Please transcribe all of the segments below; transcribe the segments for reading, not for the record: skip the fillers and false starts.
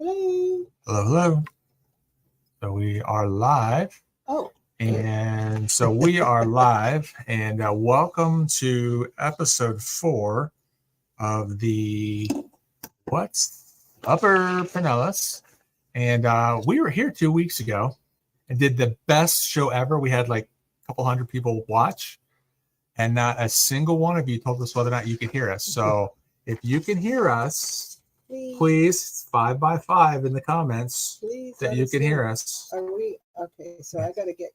Hello. Hello, hello. So we are live. Oh. And so we are live. And welcome to episode 4 of the UPpper Pinellas. And we were here 2 weeks ago and did the best show ever. We had like a couple hundred people watch. And not a single one of you told us whether or not you could hear us. So if you can hear us, please 5 by 5 in the comments that you can hear us. Are we okay? So I gotta get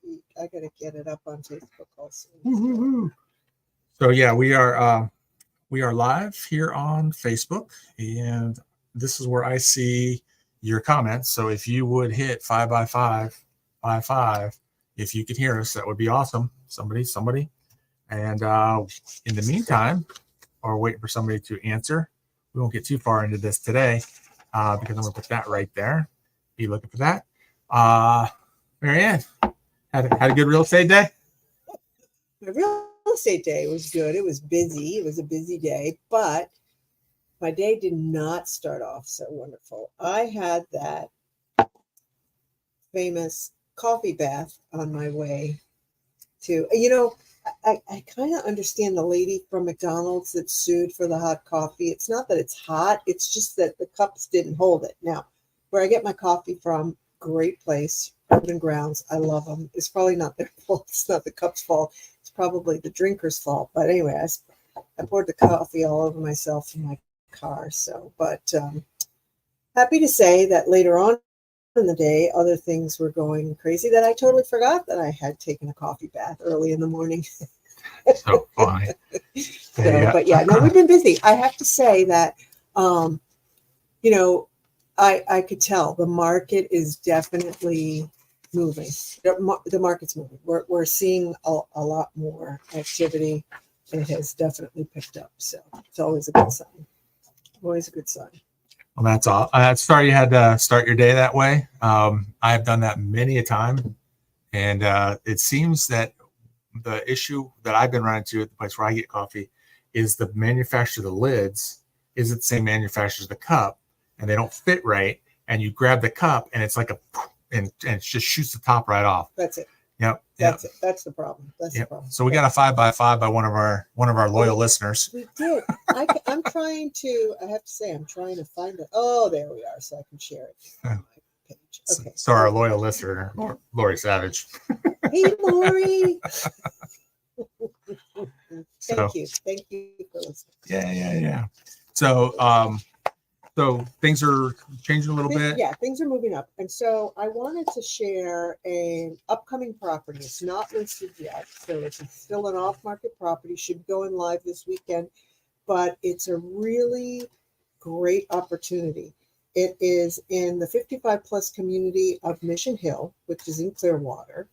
it up on Facebook also. Woo-hoo-hoo. So yeah, we are live here on Facebook, and this is where I see your comments. So if you would hit 5 by 5 by 5, if you could hear us, that would be awesome. Somebody. And in the meantime, or waiting for somebody to answer, we won't get too far into this today because I'm going to put that right there. Be looking for that. Marianne, had a good real estate day? My real estate day was good. It was busy. It was a busy day, but my day did not start off so wonderful. I had that famous coffee bath on my way to, I kind of understand the lady from McDonald's that sued for the hot coffee. It's not that it's hot. It's just that the cups didn't hold it. Now, where I get my coffee from, great place, Urban Grounds. I love them. It's probably not their fault. It's not the cup's fault. It's probably the drinker's fault. But anyway, I poured the coffee all over myself in my car. But happy to say that later on in the day, other things were going crazy that I totally forgot that I had taken a coffee bath early in the morning. So funny. But yeah, no, we've been busy. I have to say that, I could tell the market is definitely moving. The market's moving. We're seeing a lot more activity. It has definitely picked up. So it's always a good sign. Always a good sign. Well, that's all. Sorry you had to start your day that way. I have done that many a time. And it seems that the issue that I've been running into at the place where I get coffee is the manufacturer of the lids isn't the same manufacturer as the cup, and they don't fit right. And you grab the cup, and it's like and it just shoots the top right off. That's it. Yep. That's it. That's the problem. That's the problem. So we got a 5 by 5 by one of our loyal listeners. We did. I'm trying to. I have to say, I'm trying to find it. Oh, there we are, so I can share it on my page. Okay. So our loyal listener, Lori Savage. Hey, Lori. Thank you for listening. Yeah. So things are changing a little bit. Yeah, things are moving up. And so I wanted to share an upcoming property. It's not listed yet. So it's still an off-market property. Should be going live this weekend. But it's a really great opportunity. It is in the 55-plus community of Mission Hill, which is in Clearwater.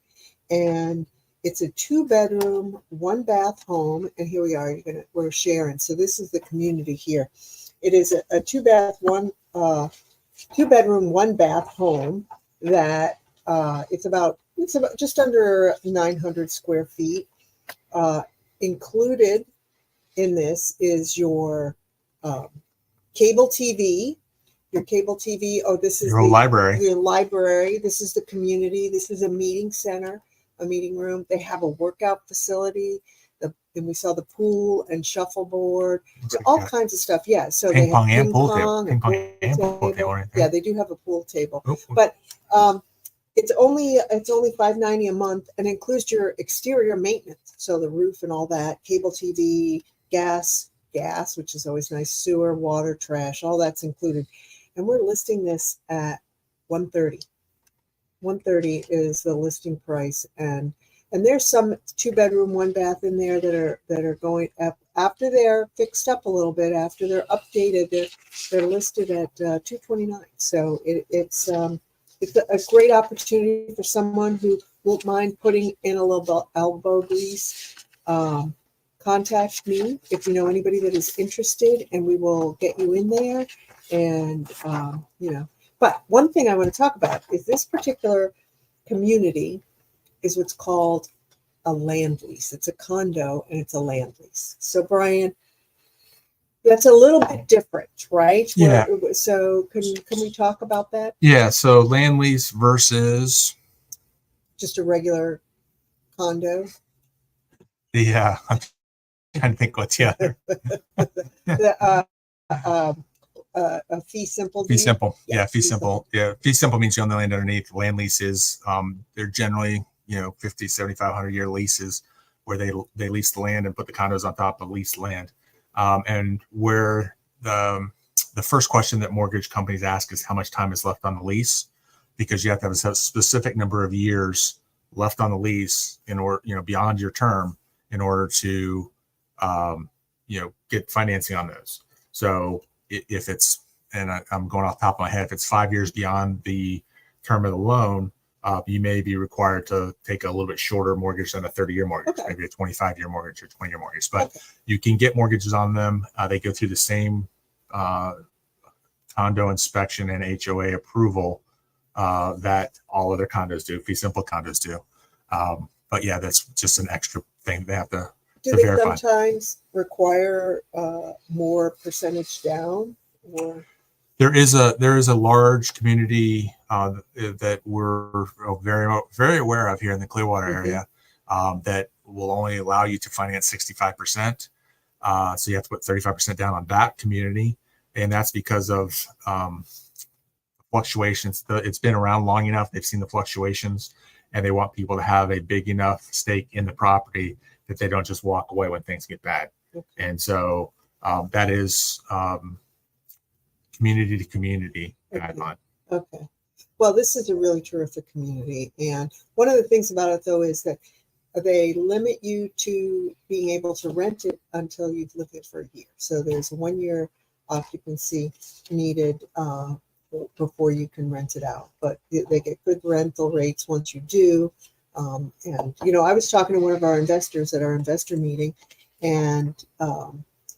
And it's a 2-bedroom, 1-bath home. And here we are. We're sharing. So this is the community here. It is a 2-bedroom, 1-bath home that it's about just under 900 square feet. Included in this is your cable TV. Your cable TV. Oh, this is your library. Your library. This is the community. This is a meeting center, a meeting room. They have a workout facility. And we saw the pool and shuffleboard, all kinds of stuff. Yeah, so ping they have pong and pool table. Yeah, they do have a pool table, but it's only $590 a month, and includes your exterior maintenance, so the roof and all that, cable TV, gas, which is always nice, sewer, water, trash, all that's included, and we're listing this at $130. $130 is the listing price, and there's some 2-bedroom, 1-bath in there that are going up after they're fixed up a little bit. After they're updated, they're listed at $229. So it's a great opportunity for someone who won't mind putting in a little elbow grease. Contact me if you know anybody that is interested, and we will get you in there. And But one thing I want to talk about is this particular community is what's called a land lease. It's a condo and it's a land lease. So Brian, That's a little bit different, right? Yeah. So can we talk about that? Yeah. So land lease versus. Just a regular condo. Yeah. I'm trying to think what's the other. The, a fee simple. Fee simple. Yes, Yeah. Fee simple. Yeah. Fee simple means you own the land underneath. Land leases, they're generally, 50, 75, 100-year leases where they lease the land and put the condos on top of leased land. And where the first question that mortgage companies ask is how much time is left on the lease, because you have to have a specific number of years left on the lease in order, beyond your term, in order to, get financing on those. So if it's, and I'm going off the top of my head, if it's 5 years beyond the term of the loan, you may be required to take a little bit shorter mortgage than a 30-year mortgage, Okay. maybe a 25-year mortgage or 20-year mortgage. But you can get mortgages on them. They go through the same condo inspection and HOA approval that all other condos do, fee simple condos do. But yeah, that's just an extra thing they have to verify. Sometimes require more percentage down, or There is a large community that we're very, very aware of here in the Clearwater area that will only allow you to finance 65%. So you have to put 35% down on that community. And that's because of fluctuations. It's been around long enough. They've seen the fluctuations, and they want people to have a big enough stake in the property that they don't just walk away when things get bad. And so that is community to community guideline. Okay. Well, this is a really terrific community. And one of the things about it, though, is that they limit you to being able to rent it until you've lived it for a year. So there's a 1-year occupancy needed before you can rent it out. But they get good rental rates once you do. And, I was talking to one of our investors at our investor meeting, and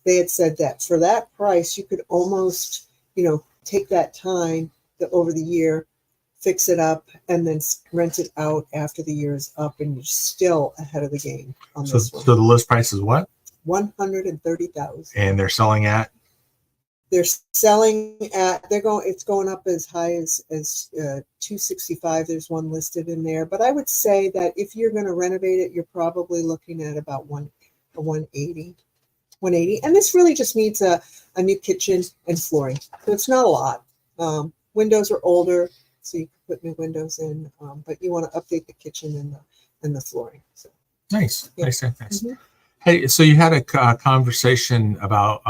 they had said that for that price, you could almost, take that time over the year, fix it up, and then rent it out after the year is up, and you're still ahead of the game on this one. So the list price is what? $130,000. And they're selling at? It's going up as high as 265. There's one listed in there. But I would say that if you're going to renovate it, you're probably looking at about 180. And this really just needs a new kitchen and flooring. So it's not a lot. Windows are older, so you can put new windows in, but you want to update the kitchen and the flooring. So nice. Yeah. Nice. Mm-hmm. Hey, so you had a conversation about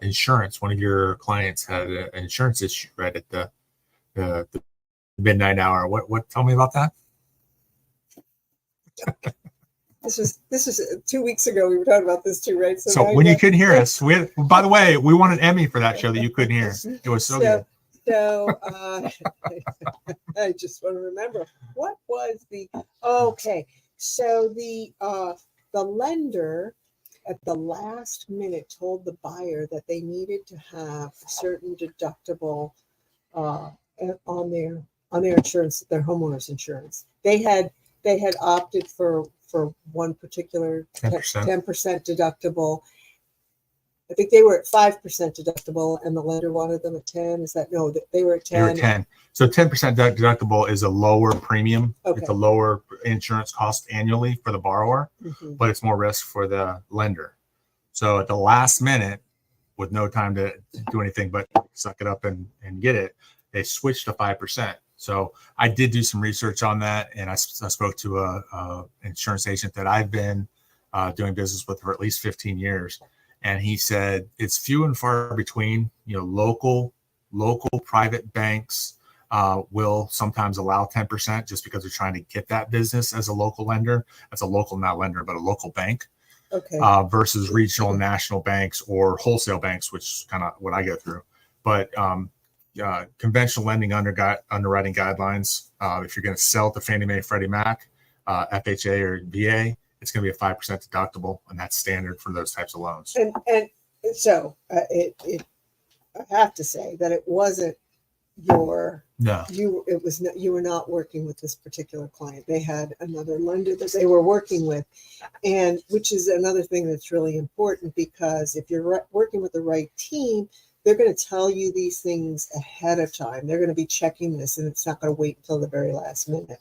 insurance. One of your clients had an insurance issue right at the midnight hour. What? Tell me about that. This was 2 weeks ago. We were talking about this too, right? So when you couldn't hear us, by the way, we won an Emmy for that show that you couldn't hear. It was so good. So I just want to remember, what was okay. So the lender at the last minute told the buyer that they needed to have a certain deductible on their insurance, their homeowner's insurance. They had opted for one particular 10% deductible. I think they were at 5% deductible, and the lender wanted them at 10. They were at 10. They were at 10. So 10% deductible is a lower premium. Okay. It's a lower insurance cost annually for the borrower, but it's more risk for the lender. So at the last minute, with no time to do anything but suck it up and get it, they switched to 5%. So I did do some research on that, and I spoke to a insurance agent that I've been doing business with for at least 15 years. And he said it's few and far between. Local private banks will sometimes allow 10% just because they're trying to get that business as a local lender. That's a local, not lender, but a local bank. Okay. Versus regional and national banks or wholesale banks, which is kind of what I go through. But conventional lending underwriting guidelines, if you're going to sell to Fannie Mae, Freddie Mac, FHA, or VA, it's going to be a 5% deductible, and that's standard for those types of loans. And so I have to say that it wasn't your No. you it was not, you were not working with this particular client. They had another lender that they were working with, and which is another thing that's really important, because if you're working with the right team, they're going to tell you these things ahead of time. They're going to be checking this, and it's not going to wait until the very last minute.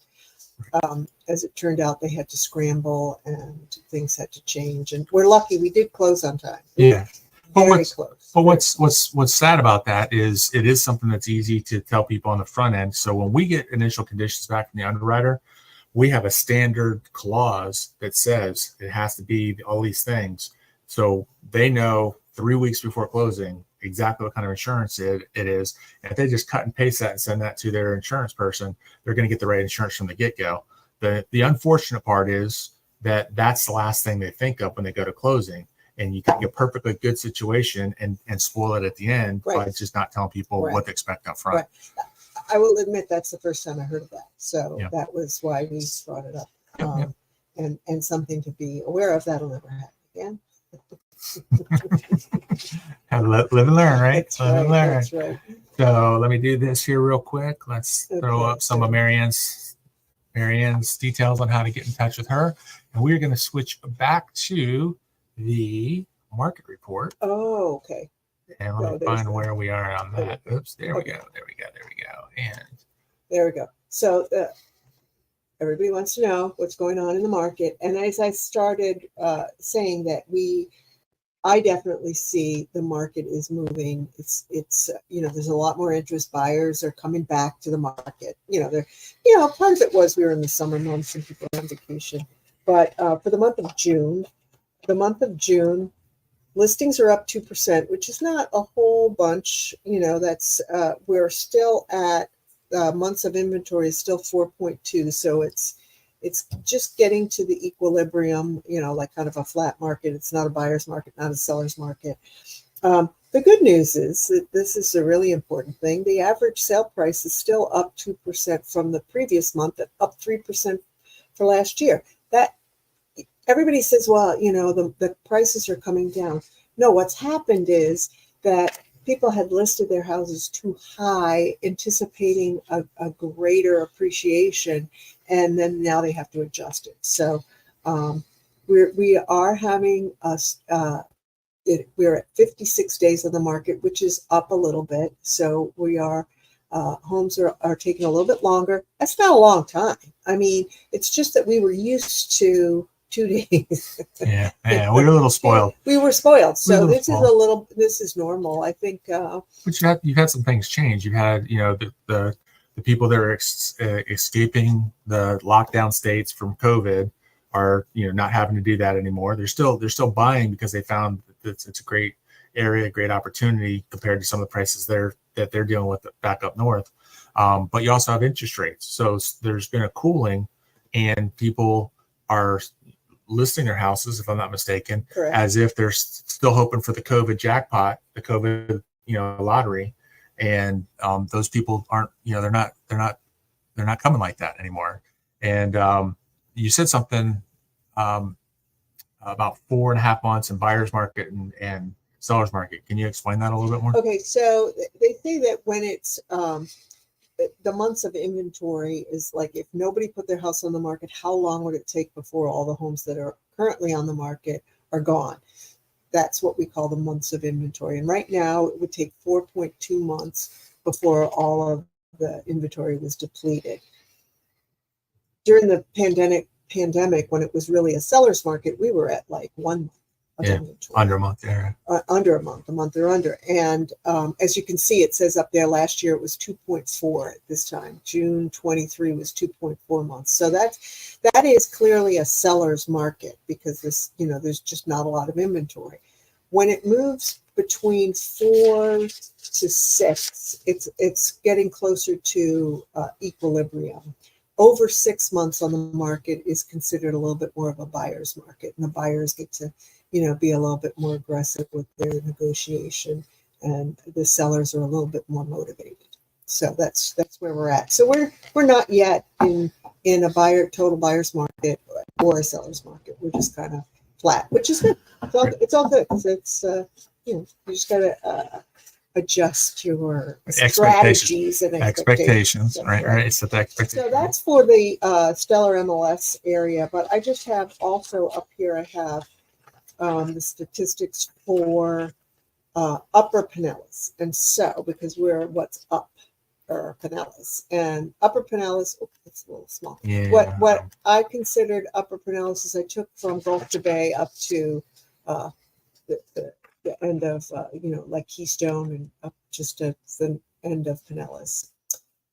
As it turned out, they had to scramble and things had to change, and we're lucky we did close on time. Yeah. Very close. But what's sad about that is it is something that's easy to tell people on the front end. So when we get initial conditions back from the underwriter, we have a standard clause that says it has to be all these things. So they know 3 weeks before closing exactly what kind of insurance it is. And if they just cut and paste that and send that to their insurance person, they're going to get the right insurance from the get-go. The unfortunate part is that that's the last thing they think of when they go to closing. And you can get a perfectly good situation and spoil it at the end by just not telling people what to expect up front. Right. I will admit that's the first time I heard of that. So that was why we brought it up. And something to be aware of. That'll never happen again. Have live and learn, right? Live and learn. That's right. So let me do this here real quick. Let's throw up some of Marianne's details on how to get in touch with her. And we're going to switch back to the market report. Oh, okay. And let me find where we are on that. Oops, there we go. And there we go. So everybody wants to know what's going on in the market. And as I started saying that I definitely see the market is moving. It's there's a lot more interest. Buyers are coming back to the market. Part of it was we were in the summer months and people were on vacation. But for the month of June, listings are up 2%, which is not a whole bunch. That's we're still at months of inventory is still 4.2. So it's just getting to the equilibrium, like kind of a flat market. It's not a buyer's market, not a seller's market. The good news is that this is a really important thing. The average sale price is still up 2% from the previous month, and up 3% for last year. That everybody says, well, the prices are coming down. No, what's happened is that people had listed their houses too high, anticipating a greater appreciation, and then now they have to adjust it. So we are having we're at 56 days on the market, which is up a little bit. So we are homes are taking a little bit longer. That's not a long time. I mean, it's just that we were used to 2 days. Yeah, we're a little spoiled. We were spoiled. So this is normal. I think. But you've had some things change. You've had, the people that are escaping the lockdown states from COVID are, not having to do that anymore. They're still buying because they found that it's a great area, great opportunity compared to some of the prices that they're dealing with back up north. But you also have interest rates. So there's been a cooling, and people are listing their houses, if I'm not mistaken, correct, as if they're still hoping for the COVID jackpot, the COVID, lottery. And those people aren't, they're not coming like that anymore. And you said something about 4.5 months in buyer's market and seller's market. Can you explain that a little bit more? Okay, so they say that when it's the months of inventory is like, if nobody put their house on the market, how long would it take before all the homes that are currently on the market are gone? That's what we call the months of inventory. And right now it would take 4.2 months before all of the inventory was depleted. During the pandemic, when it was really a seller's market, we were at like 1 month. Under a month there. Under a month or under. And as you can see, it says up there last year it was 2.4 at this time. June 23 was 2.4 months. So that is clearly a seller's market, because there's just not a lot of inventory. When it moves between 4 to 6, it's getting closer to equilibrium. Over 6 months on the market is considered a little bit more of a buyer's market, and the buyers get to be a little bit more aggressive with their negotiation, and the sellers are a little bit more motivated. So that's where we're at. So we're not yet in a total buyer's market or a seller's market. We're just kind of flat, which is good. It's all good. It's you just gotta adjust your Expectations. strategies and Expectations, That's right? Right. It's the expectation. So that's for the Stellar MLS area, but I just have also up here, I have the statistics for Upper Pinellas. And so, because we're what's up or Pinellas and Upper Pinellas, oh, it's a little small. Yeah. What I considered Upper Pinellas is I took from Gulf to Bay up to the end of, like Keystone and up just to the end of Pinellas.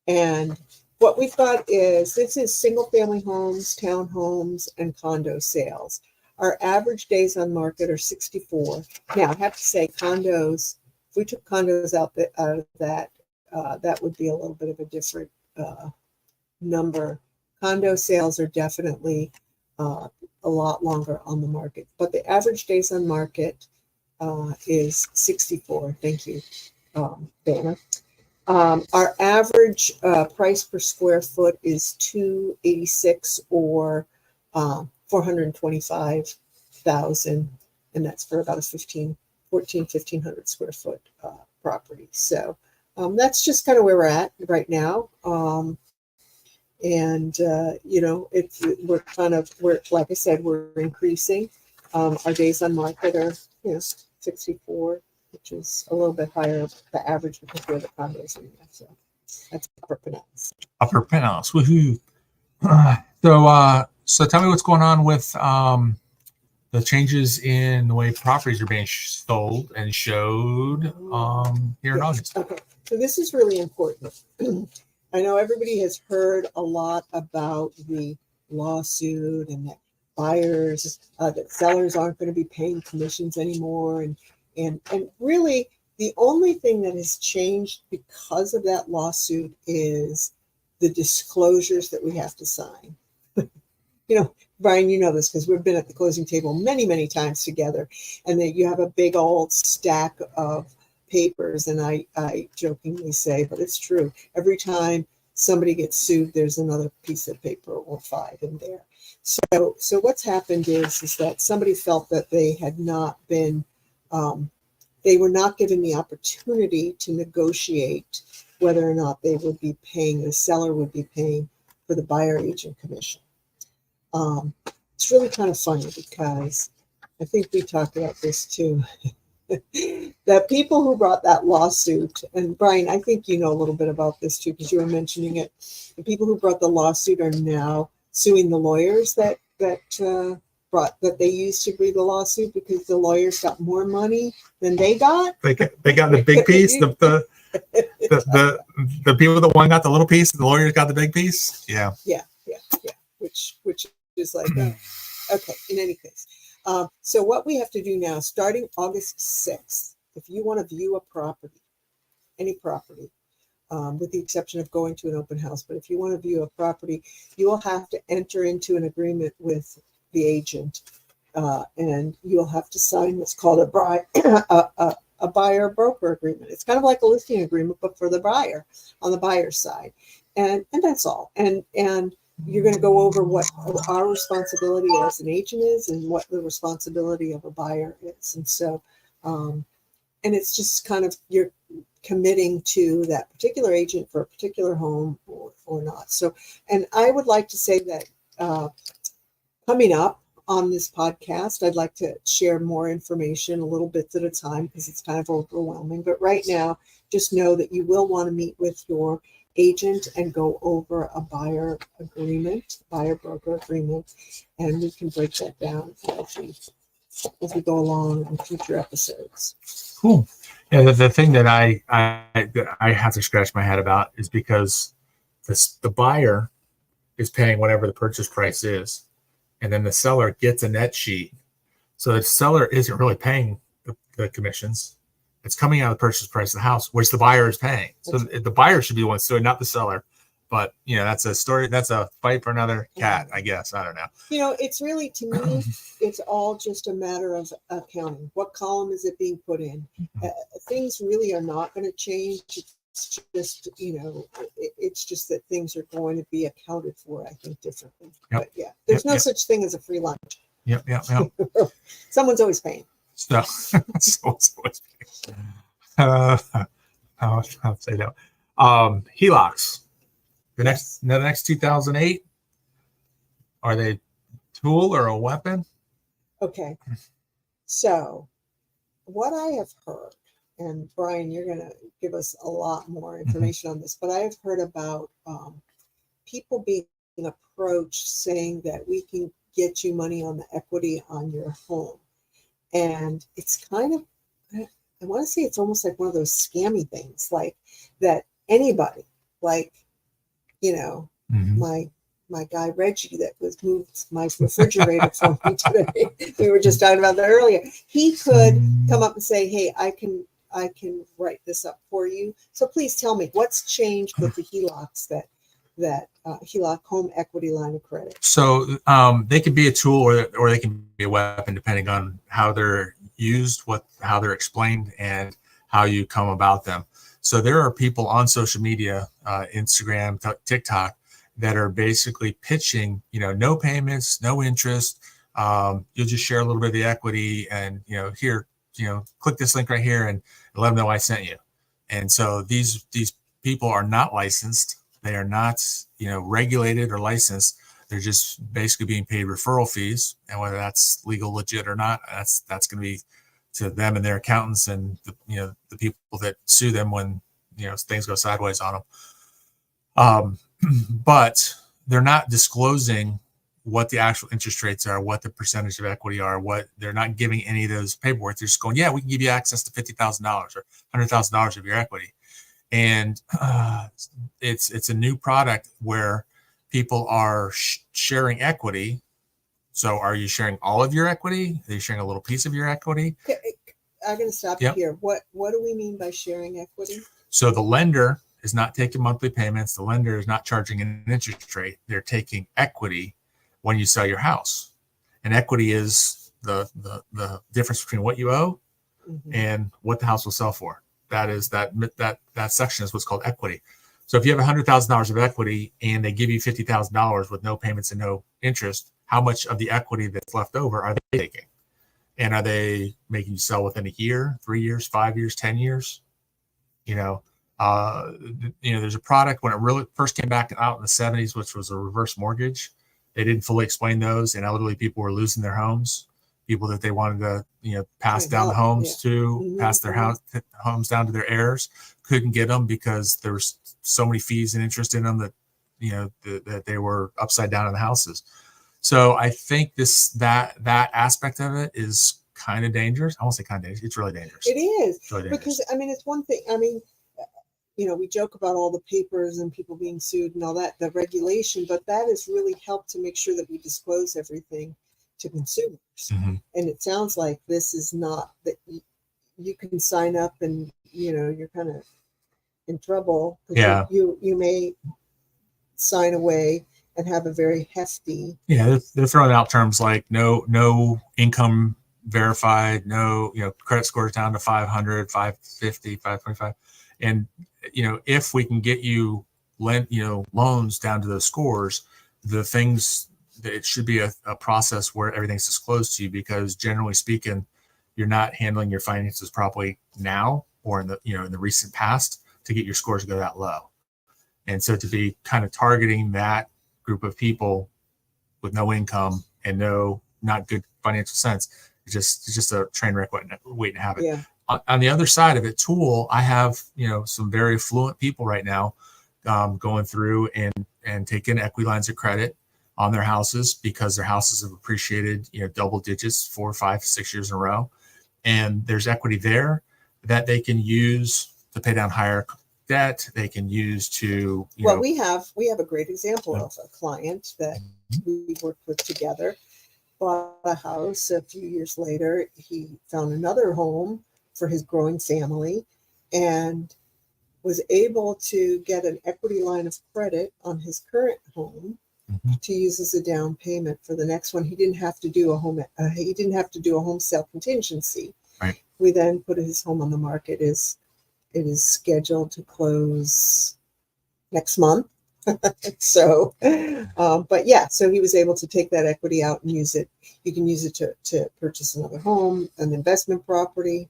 And what we've got is, this is single family homes, townhomes, and condo sales. Our average days on market are 64. Now, I have to say condos, if we took condos out of that, that would be a little bit of a different number. Condo sales are definitely a lot longer on the market, but the average days on market is 64. Thank you, Dana. Our average price per square foot is $286 or 425,000, and that's for about a 1,500 square foot property. So that's just kind of where we're at right now. We're like I said, we're increasing. Our days on market are 64, which is a little bit higher the average because we're the condos in there. So that's Upper Pinellas. Upper Pinellas, woohoo! So tell me what's going on with the changes in the way properties are being sold and showed here in August. Okay, so this is really important. I know everybody has heard a lot about the lawsuit and that buyers, that sellers aren't going to be paying commissions anymore, and really the only thing that has changed because of that lawsuit is the disclosures that we have to sign. Brian, you know this because we've been at the closing table many, many times together, and that you have a big old stack of papers. And I jokingly say, but it's true, every time somebody gets sued, there's another piece of paper or 5 in there. So what's happened is that somebody felt that they had not been, they were not given the opportunity to negotiate whether or not they would be paying, the seller would be paying for the buyer agent commission. It's really kind of funny because I think we talked about this too. The people who brought that lawsuit, and Brian, I think you know a little bit about this too because you were mentioning it. The people who brought the lawsuit are now suing the lawyers that they used to bring the lawsuit because the lawyers got more money than they got. They got the big piece. The people that one got the little piece, the lawyers got the big piece. Yeah. Which is like, okay. In any case, so what we have to do now, starting August 6th, if you want to view a property, any property, with the exception of going to an open house, but if you want to view a property, you will have to enter into an agreement with the agent, and you'll have to sign what's called a buyer broker agreement. It's kind of like a listing agreement, but for the buyer, on the buyer's side, and that's all. And you're going to go over what our responsibility as an agent is and what the responsibility of a buyer is. And so, and it's just kind of, you're committing to that particular agent for a particular home or not. So, and I would like to say that coming up on this podcast, I'd like to share more information a little bit at a time because it's kind of overwhelming. But right now, just know that you will want to meet with your agent and go over a buyer broker agreement, and we can break that down as we go along in future episodes. Cool. Yeah, the thing that I have to scratch my head about is because the buyer is paying whatever the purchase price is, and then the seller gets a net sheet. So the seller isn't really paying the commissions. It's coming out of the purchase price of the house, which the buyer is paying. So the buyer should be the one suing, not the seller. But, that's a story. That's a fight for another cat, I guess. I don't know. It's really, to me, it's all just a matter of accounting. What column is it being put in? Things really are not going to change. It's just, it's just that things are going to be accounted for, I think, differently. Yep. But yeah, there's no such thing as a free lunch. Yep. Someone's always paying. So, I'll say that. HELOCs. The next 2008. Are they a tool or a weapon? Okay. So what I have heard, and Brian, you're going to give us a lot more information on this, but I have heard about people being approached saying that we can get you money on the equity on your home. And it's kind of, I want to say it's almost like one of those scammy things, like that anybody, like, you know, my guy Reggie that was moved my refrigerator for me today. We were just talking about that earlier. He could come up and say, "Hey, I can write this up for you. So please tell me what's changed with the HELOCs that HELOC home equity line of credit." So they can be a tool or they can be a weapon depending on how they're used, how they're explained, and how you come about them. So there are people on social media, Instagram, TikTok, that are basically pitching, no payments, no interest. You'll just share a little bit of the equity and, here, click this link right here and let them know I sent you. And so these people are not licensed. They are not, regulated or licensed. They're just basically being paid referral fees. And whether that's legal, legit or not, that's going to be to them and their accountants and the people that sue them when, things go sideways on them. But they're not disclosing what the actual interest rates are, what the percentage of equity are, what they're not giving any of those paperwork. They're just going, yeah, we can give you access to $50,000 or $100,000 of your equity. And it's a new product where people are sharing equity. So are you sharing all of your equity? Are you sharing a little piece of your equity? I'm going to stop you here. What do we mean by sharing equity? So the lender is not taking monthly payments. The lender is not charging an interest rate. They're taking equity when you sell your house. And equity is the difference between what you owe and what the house will sell for. That is that section is what's called equity. So if you have $100,000 of equity and they give you $50,000 with no payments and no interest, how much of the equity that's left over are they taking? And are they making you sell within a year, 3 years, 5 years, 10 years? There's a product when it really first came back out in the 70s, which was a reverse mortgage. They didn't fully explain those, and elderly people were losing their homes. People that they wanted to, pass down the homes to, pass their homes down to their heirs, couldn't get them because there was so many fees and interest in them that, that they were upside down in the houses. So I think that aspect of it is kind of dangerous. I won't say kind of dangerous. It's really dangerous. It is. It's really dangerous. Because, it's one thing. We joke about all the papers and people being sued and all that, the regulation, but that has really helped to make sure that we disclose everything to consumers. And it sounds like this is not that you can sign up and, you're kind of in trouble. Yeah. You may sign away and have a very hefty. Yeah. They're throwing out terms like no income verified, no, credit scores down to 500, 550, 525. And, if we can get you loans down to those scores, the things that it should be a process where everything's disclosed to you, because generally speaking, you're not handling your finances properly now or in the recent past to get your scores to go that low. And so to be kind of targeting that group of people with no income and not good financial sense, it's just a train wreck waiting to happen. Yeah. On the other side of it, Tool, I have, some very affluent people right now going through and taking equity lines of credit on their houses because their houses have appreciated, double digits 4, 5, 6 years in a row. And there's equity there that they can use to pay down higher debt. They can use to, we have a great example of a client that we worked with together, bought a house. A few years later, he found another home for his growing family and was able to get an equity line of credit on his current home to use as a down payment for the next one. He didn't have to do a home sale contingency. Right. We then put his home on the market. It is scheduled to close next month. So he was able to take that equity out and use it. You can use it to purchase another home, an investment property.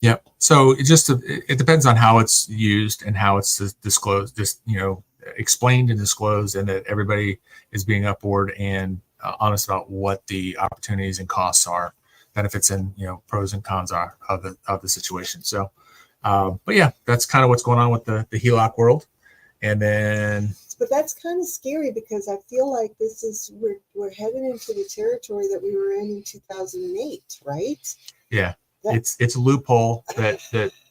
Yep. So it depends on how it's used and how it's disclosed, just, explained and disclosed, and that everybody is being upward and honest about what the opportunities and costs are, benefits and, pros and cons are of the situation. So, but yeah, that's kind of what's going on with the HELOC world. And then, but that's kind of scary because I feel like we're headed into the territory that we were in 2008, right? Yeah, it's a loophole that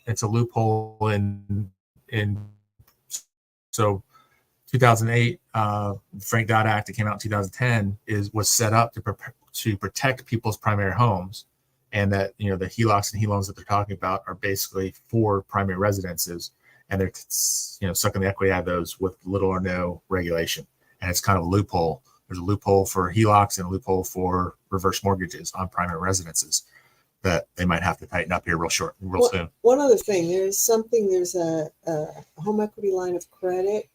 it's a loophole in so 2008 Frank Dodd Act that came out in 2010 was set up to protect people's primary homes, and that the HELOCs and HELOANs that they're talking about are basically for primary residences, and they're sucking the equity out of those with little or no regulation, and it's kind of a loophole. There's a loophole for HELOCs and a loophole for reverse mortgages on primary residences that they might have to tighten up here real soon. One other thing, there's a home equity line of credit,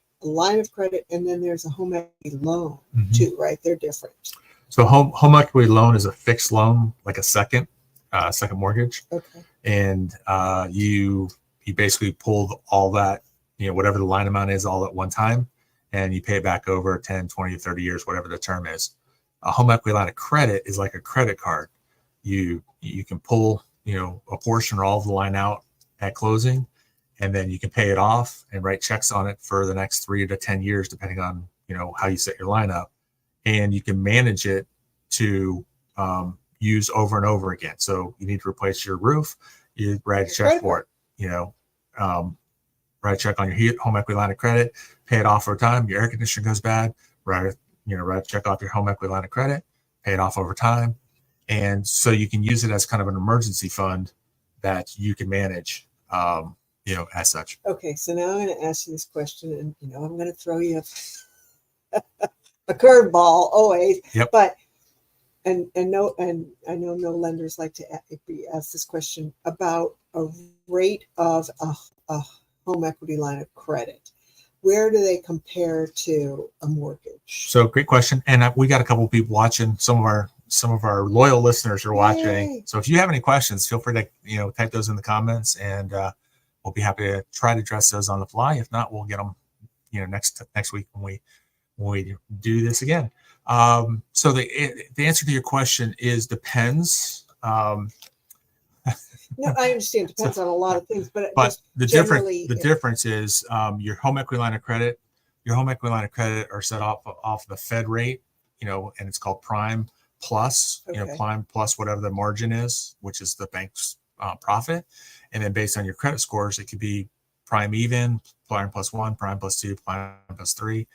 and then there's a home equity loan too, right? They're different. So home equity loan is a fixed loan, like a second mortgage. Okay. And you basically pull all that, whatever the line amount is, all at one time, and you pay it back over 10, 20, 30 years, whatever the term is. A home equity line of credit is like a credit card. You can pull, a portion or all of the line out at closing, and then you can pay it off and write checks on it for the next 3 to 10 years, depending on, how you set your line up. And you can manage it to use over and over again. So you need to replace your roof, you write a check for it, write a check on your home equity line of credit, pay it off over time. Your air conditioner goes bad, write a check off your home equity line of credit, pay it off over time. And so you can use it as kind of an emergency fund that you can manage, as such. Okay, so now I'm going to ask you this question, and I'm going to throw you a curveball always. Yep. But and I know no lenders like to be asked this question about a rate of a home equity line of credit. Where do they compare to a mortgage? So great question, and we got a couple of people watching. Some of our loyal listeners are watching. Yay. So if you have any questions, feel free to type those in the comments, and we'll be happy to try to address those on the fly. If not, we'll get them next week when we do this again. So the answer to your question is depends. No, I understand. Depends on a lot of things, but the difference is your home equity line of credit. Your home equity line of credit are set off the Fed rate, and it's called Prime Plus. Okay. Prime Plus whatever the margin is, which is the bank's profit, and then based on your credit scores, it could be Prime even, Prime +1, Prime +2, Prime +3,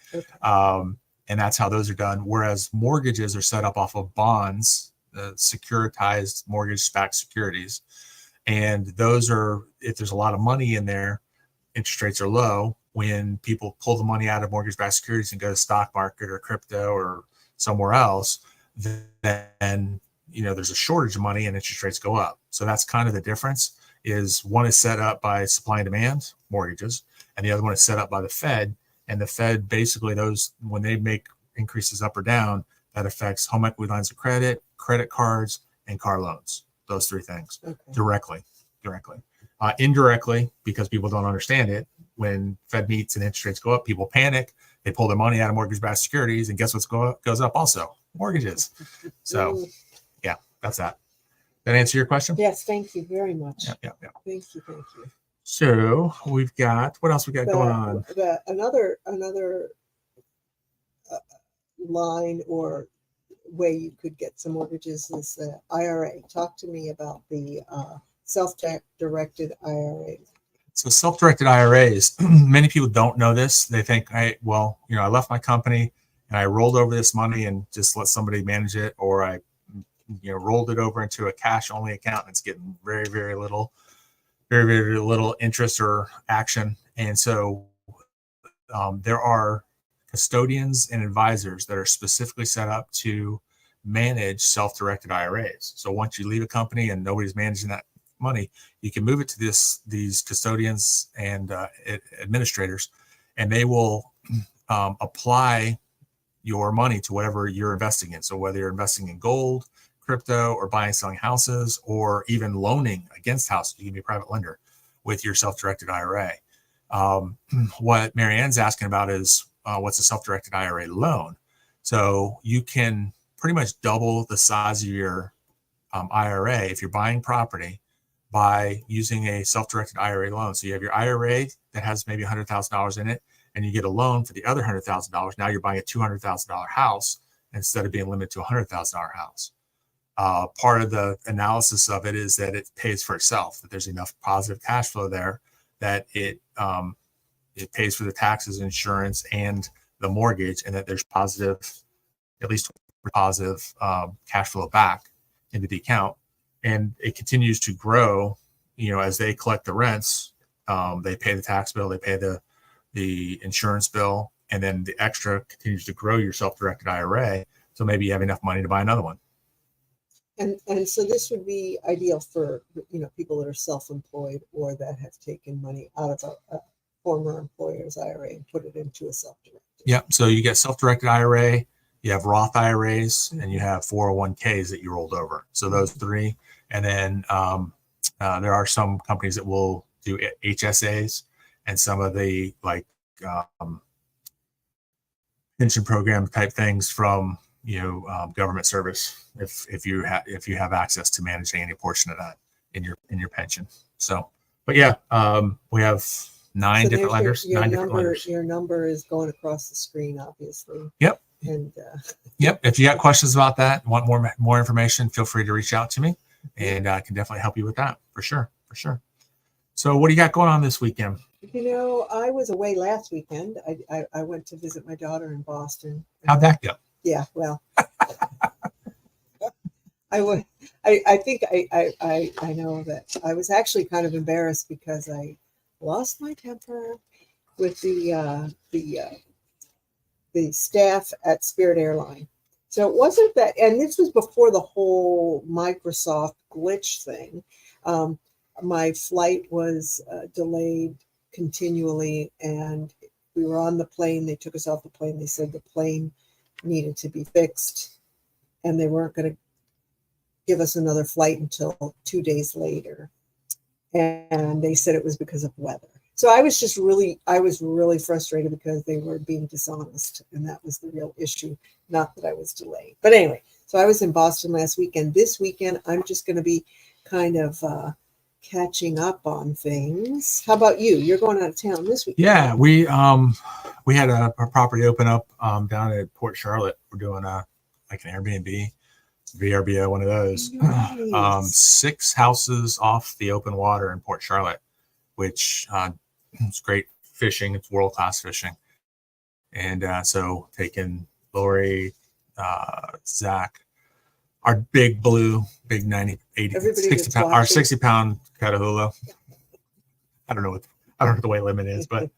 and that's how those are done. Whereas mortgages are set up off of bonds, securitized mortgage-backed securities. And those are, if there's a lot of money in there, interest rates are low. When people pull the money out of mortgage-backed securities and go to stock market or crypto or somewhere else, then there's a shortage of money and interest rates go up. So that's kind of the difference. Is one is set up by supply and demand mortgages, and the other one is set up by the Fed. And the Fed basically, those, when they make increases up or down, that affects home equity lines of credit, credit cards, and car loans. Those three things directly. Indirectly, because people don't understand it, when Fed meets and interest rates go up, people panic. They pull their money out of mortgage-backed securities, and guess what goes up also? Mortgages. So, yeah, that's that. That answer your question? Yes, thank you very much. Yeah. Thank you. So we've got, what else we got going on? Another line or way you could get some mortgages is the IRA. Talk to me about the self-directed IRA. So self-directed IRAs, many people don't know this. They think, I left my company and I rolled over this money and just let somebody manage it, or I rolled it over into a cash only account and it's getting very, very little interest or action. And so there are custodians and advisors that are specifically set up to manage self-directed IRAs. So once you leave a company and nobody's managing that money, you can move it to these custodians and administrators, and they will apply your money to whatever you're investing in. So whether you're investing in gold, crypto or buying, selling houses, or even loaning against houses. You can be a private lender with your self-directed IRA. What Marianne's asking about is what's a self-directed IRA loan? So you can pretty much double the size of your IRA if you're buying property by using a self-directed IRA loan. So you have your IRA that has maybe $100,000 in it, and you get a loan for the other $100,000. Now you're buying a $200,000 house instead of being limited to a $100,000 house. Part of the analysis of it is that it pays for itself, that there's enough positive cash flow there that it pays for the taxes, insurance, and the mortgage, and that there's positive, at least positive cash flow back into the account. And it continues to grow, as they collect the rents, they pay the tax bill, they pay the insurance bill, and then the extra continues to grow your self-directed IRA. So maybe you have enough money to buy another one. And so this would be ideal for, people that are self-employed or that have taken money out of a former employer's IRA and put it into a self-directed. Yeah. So you get self-directed IRA, you have Roth IRAs, and you have 401ks that you rolled over. So those three. And then there are some companies that will do HSAs and some of the pension program type things from government service if you have access to managing any portion of that in your pension. So, but yeah, we have nine different lenders. Your number is going across the screen, obviously. Yep. And yep. If you got questions about that, want more information, feel free to reach out to me, and I can definitely help you with that for sure. So, what do you got going on this weekend? I was away last weekend. I went to visit my daughter in Boston. How'd that go? Yeah, well, I think I know that I was actually kind of embarrassed because I lost my temper with the staff at Spirit Airline. So it wasn't that, and this was before the whole Microsoft glitch thing. My flight was delayed continually, and we were on the plane. They took us off the plane. They said the plane needed to be fixed, and they weren't going to give us another flight until 2 days later. And they said it was because of weather. So I was really frustrated because they were being dishonest, and that was the real issue, not that I was delayed. But anyway, so I was in Boston last weekend. This weekend, I'm just going to be kind of catching up on things. How about you? You're going out of town this weekend. Yeah, we had a property open up down at Port Charlotte. We're doing an Airbnb, VRBO, one of those. Nice. 6 houses off the open water in Port Charlotte, which it's great fishing. It's world-class fishing. And so taking Lori, Zach, our big 90, 80, 60 pound, our 60 pound Catahoula. I don't know what the weight limit is, but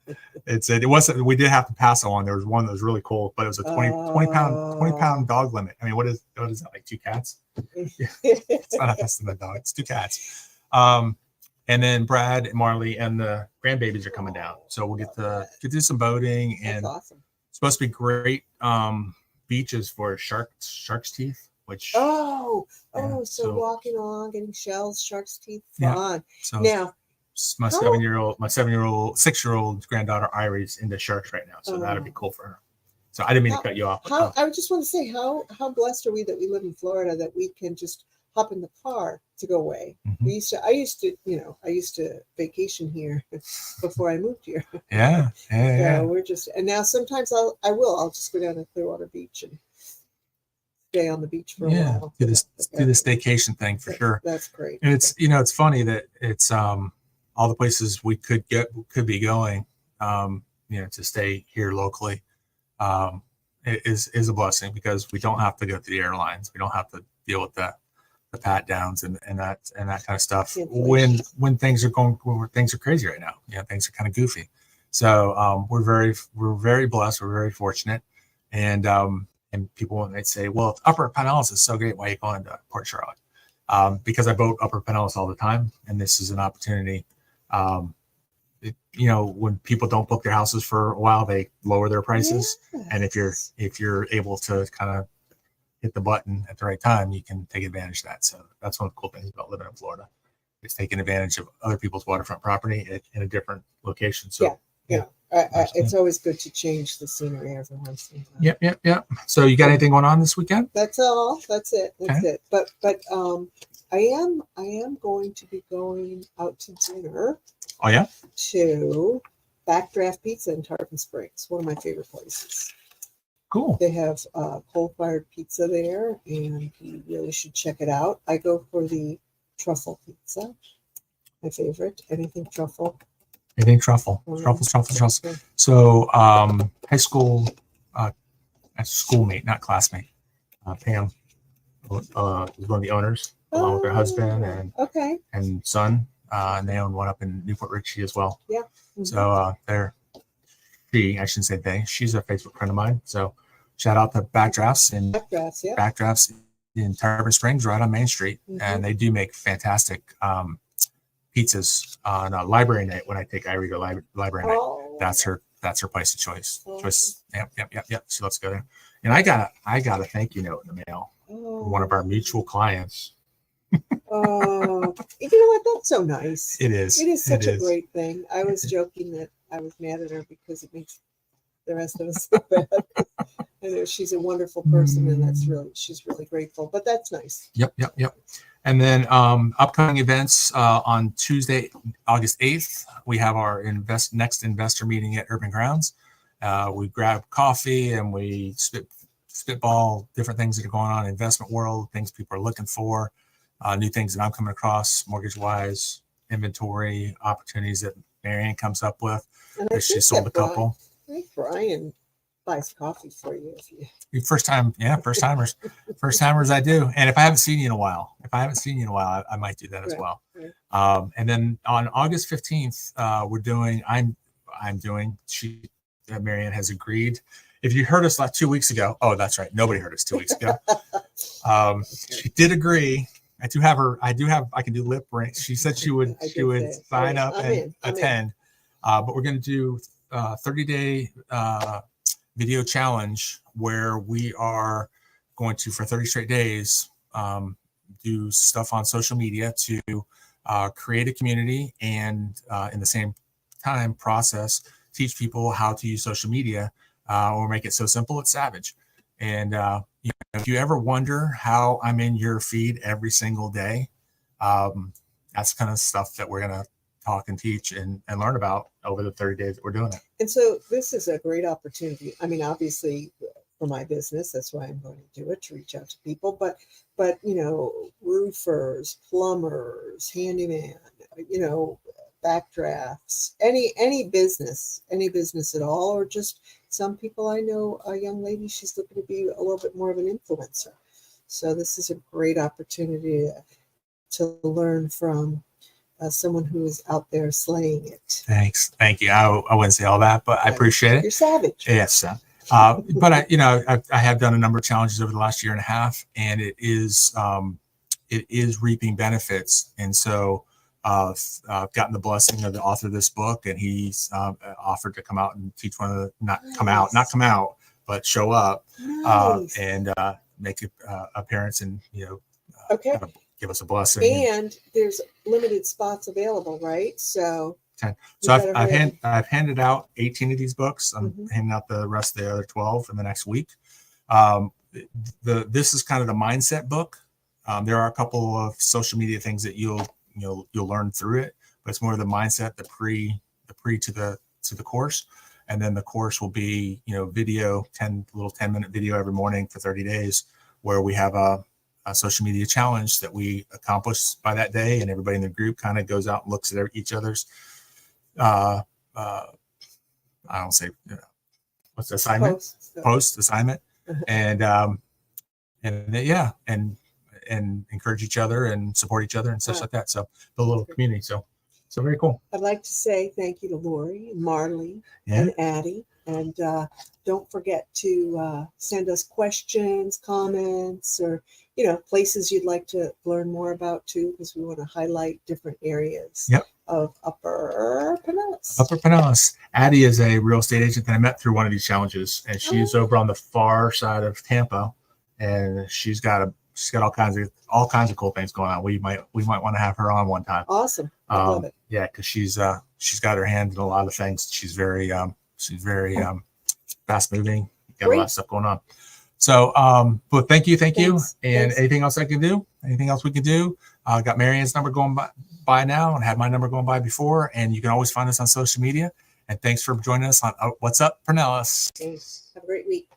it wasn't, we did have to pass on. There was one that was really cool, but it was a 20 pound dog limit. I mean, what is that, like 2 cats? Yeah. It's not a estimate dog, it's 2 cats. And then Brad, Marley, and the grandbabies are coming down. So we'll get to do some boating. And that's awesome. It's supposed to be great beaches for shark's teeth, which so walking along, getting shells, shark's teeth, fun. So now my 6-year-old granddaughter Irie's into sharks right now, so that'd be cool for her. So I didn't mean to cut you off. I just want to say how blessed are we that we live in Florida, that we can just hop in the car to go away. Mm-hmm. I used to vacation here before I moved here. Yeah. We're just, and now sometimes I'll just go down to Clearwater Beach and stay on the beach for a while. Do the staycation thing for sure. That's great. And it's it's funny that it's all the places we could be going to stay here locally is a blessing, because we don't have to go to the airlines. We don't have to deal with the pat downs and that kind of stuff when things are crazy right now. Things are kind of goofy. So we're very blessed. We're very fortunate. And people, when they say, well, Upper Pinellas is so great, why are you going to Port Charlotte? Because I boat Upper Pinellas all the time, and this is an opportunity. When people don't book their houses for a while, they lower their prices. Yes. And if you're able to kind of hit the button at the right time, you can take advantage of that. So that's one of the cool things about living in Florida. It's taking advantage of other people's waterfront property in a different location. So yeah. It's always good to change the scenery every once in a while. Yep. So you got anything going on this weekend? That's all. That's it. That's it. But I am going to be going out to dinner. Oh yeah. To Backdraft Pizza in Tarpon Springs, one of my favorite places. Cool. They have coal-fired pizza there, and you really should check it out. I go for the truffle pizza, my favorite. Anything truffle. Anything truffle. Truffles. So high school schoolmate, not classmate. Pam was one of the owners, along with her husband and son. And they own one up in Newport Richey as well. Yeah. Mm-hmm. So I shouldn't say they, she's a Facebook friend of mine. So shout out to Backdrafts in Tarpon Springs, right on Main Street. Mm-hmm. And they do make fantastic pizzas on a library night. When I take Irie to library night, that's her place of choice. Yep. So let's go there. And I got a thank you note in the mail from one of our mutual clients. Oh, you know what? That's so nice. It is. It is such a great thing. I was joking that I was mad at her because it makes the rest of us so bad. I know she's a wonderful person, and she's really grateful. But that's nice. Yep. And then upcoming events on Tuesday, August 8th, we have our next investor meeting at Urban Grounds. We grab coffee and we spitball different things that are going on in the investment world, things people are looking for. New things that I'm coming across, mortgage-wise, inventory opportunities that Marianne comes up with. She sold a couple. I think Brian buys coffee for you. First timers. First timers I do. And if I haven't seen you in a while, I might do that as well. Right. And then on August 15th, Marianne has agreed. If you heard us like 2 weeks ago, oh, that's right. Nobody heard us 2 weeks ago. She did agree. I can do lip ring. She said she would sign up and attend. But we're going to do 30-day video challenge where we are going to, for 30 straight days, do stuff on social media to create a community and in the same time process, teach people how to use social media or make it so simple it's savage. And if you ever wonder how I'm in your feed every single day, that's kind of stuff that we're going to talk and teach and learn about over the 30 days that we're doing it. And so this is a great opportunity. I mean, obviously for my business, that's why I'm going to do it, to reach out to people, but roofers, plumbers, handyman, backdrafts, any business at all, or just some people. I know a young lady, she's looking to be a little bit more of an influencer. So this is a great opportunity to learn from someone who is out there slaying it. Thanks. Thank you. I wouldn't say all that, but I appreciate it. You're savage. Yes. But I have done a number of challenges over the last year and a half, and it is reaping benefits. And so I've gotten the blessing of the author of this book, and he's offered to come out and teach not come out, but show up and make an appearance and give us a blessing. And there's limited spots available, right? So I've handed out 18 of these books. I'm handing out the rest of the other 12 in the next week. This is kind of the mindset book. There are a couple of social media things that you'll learn through it, but it's more of the mindset, the pre to the course. And then the course will be, video, 10-minute video every morning for 30 days, where we have a social media challenge that we accomplish by that day. And everybody in the group kind of goes out and looks at each other's, I don't say, what's the assignment? Post assignment. And encourage each other and support each other and such like that. So the little community. So very cool. I'd like to say thank you to Lori and Marley and Addie. And don't forget to send us questions, comments, or, places you'd like to learn more about too, because we want to highlight different areas of Upper Pinellas. Addie is a real estate agent that I met through one of these challenges, and she's over on the far side of Tampa. and she's got all kinds of cool things going on. We might want to have her on one time. Awesome. I love it. Yeah, because she's got her hand in a lot of things. She's very fast moving. Got a lot of stuff going on. So, but thank you. And Thanks. Anything else I can do? Anything else we can do? Got Marianne's number going by now, and had my number going by before. And you can always find us on social media. And thanks for joining us on What's Up, Pinellas. Thanks. Have a great week.